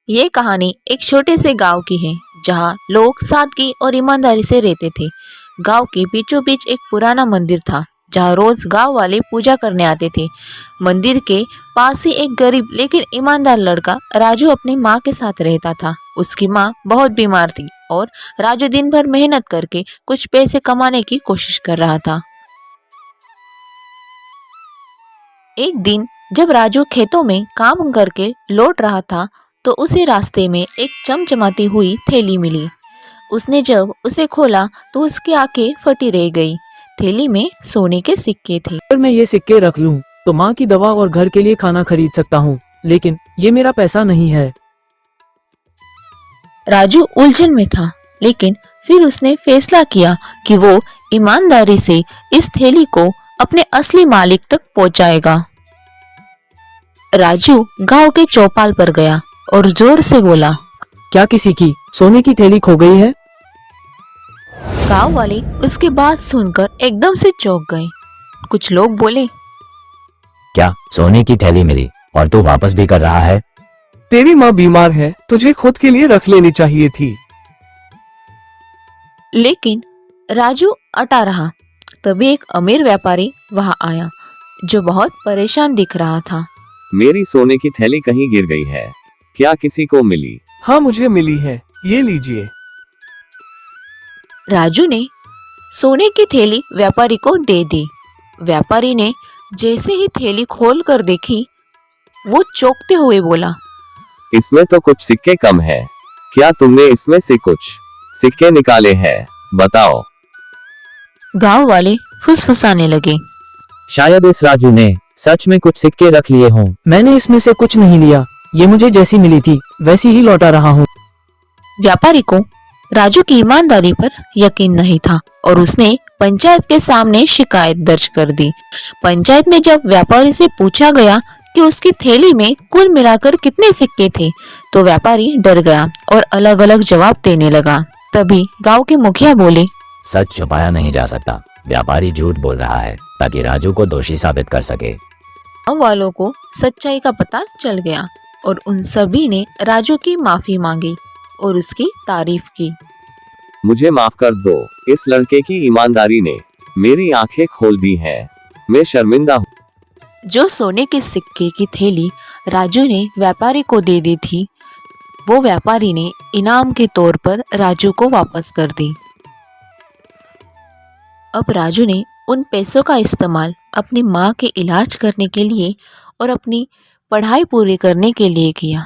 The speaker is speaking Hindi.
ये कहानी एक छोटे से गांव की है जहां लोग सादगी और ईमानदारी से रहते थे। गांव के बीचों बीच एक पुराना मंदिर था जहां रोज गांव वाले पूजा करने आते थे। मंदिर के पास ही एक गरीब लेकिन ईमानदार लड़का राजू अपनी माँ के साथ रहता था। उसकी माँ बहुत बीमार थी और राजू दिन भर मेहनत करके कुछ पैसे कमाने की कोशिश कर रहा था। एक दिन जब राजू खेतों में काम करके लौट रहा था तो उसे रास्ते में एक चमचमाती हुई थैली मिली। उसने जब उसे खोला तो उसकी आंखें फटी रह गई। थैली में सोने के सिक्के थे। अगर मैं ये सिक्के रख लूं तो माँ की दवा और घर के लिए खाना खरीद सकता हूँ, लेकिन ये मेरा पैसा नहीं है। राजू उलझन में था, लेकिन फिर उसने फैसला किया कि वो ईमानदारी से इस थैली को अपने असली मालिक तक पहुंचाएगा। राजू गांव के चौपाल पर गया और जोर से बोला, क्या किसी की सोने की थैली खो गई है? गांव वाले उसकी बात सुनकर एकदम से चौंक गए। कुछ लोग बोले, क्या सोने की थैली मिली और तू वापस भी कर रहा है? तेरी माँ बीमार है, तुझे खुद के लिए रख लेनी चाहिए थी। लेकिन राजू अटा रहा। तभी एक अमीर व्यापारी वहां आया जो बहुत परेशान दिख रहा था। मेरी सोने की थैली कहीं गिर गई है, क्या किसी को मिली? हाँ, मुझे मिली है, ये लीजिए। राजू ने सोने की थैली व्यापारी को दे दी। व्यापारी ने जैसे ही थैली खोलकर देखी, वो चौंकते हुए बोला, इसमें तो कुछ सिक्के कम है, क्या तुमने इसमें से कुछ सिक्के निकाले हैं? बताओ। गांव वाले फुसफुसाने लगे। शायद इस राजू ने सच में कुछ सिक्के रख लिए हों। मैंने इसमें से कुछ नहीं लिया, ये मुझे जैसी मिली थी वैसी ही लौटा रहा हूँ। व्यापारी को राजू की ईमानदारी पर यकीन नहीं था और उसने पंचायत के सामने शिकायत दर्ज कर दी। पंचायत में जब व्यापारी से पूछा गया कि उसकी थैली में कुल मिलाकर कितने सिक्के थे, तो व्यापारी डर गया और अलग अलग जवाब देने लगा। तभी गांव के मुखिया बोले, सच छुपाया नहीं जा सकता, व्यापारी झूठ बोल रहा है ताकि राजू को दोषी साबित कर सके। गांव वालों को सच्चाई का पता चल गया और उन सभी ने राजू की माफी मांगी और उसकी तारीफ की। मुझे माफ कर दो, इस लड़के की ईमानदारी ने मेरी आंखें खोल दी हैं, मैं शर्मिंदा हूँ। जो सोने के सिक्के की थैली राजू ने व्यापारी को दे दी थी, वो व्यापारी ने इनाम के तौर पर राजू को वापस कर दी। अब राजू ने उन पैसों का इस्तेमाल अपनी माँ के इलाज करने के लिए और अपनी पढ़ाई पूरी करने के लिए किया।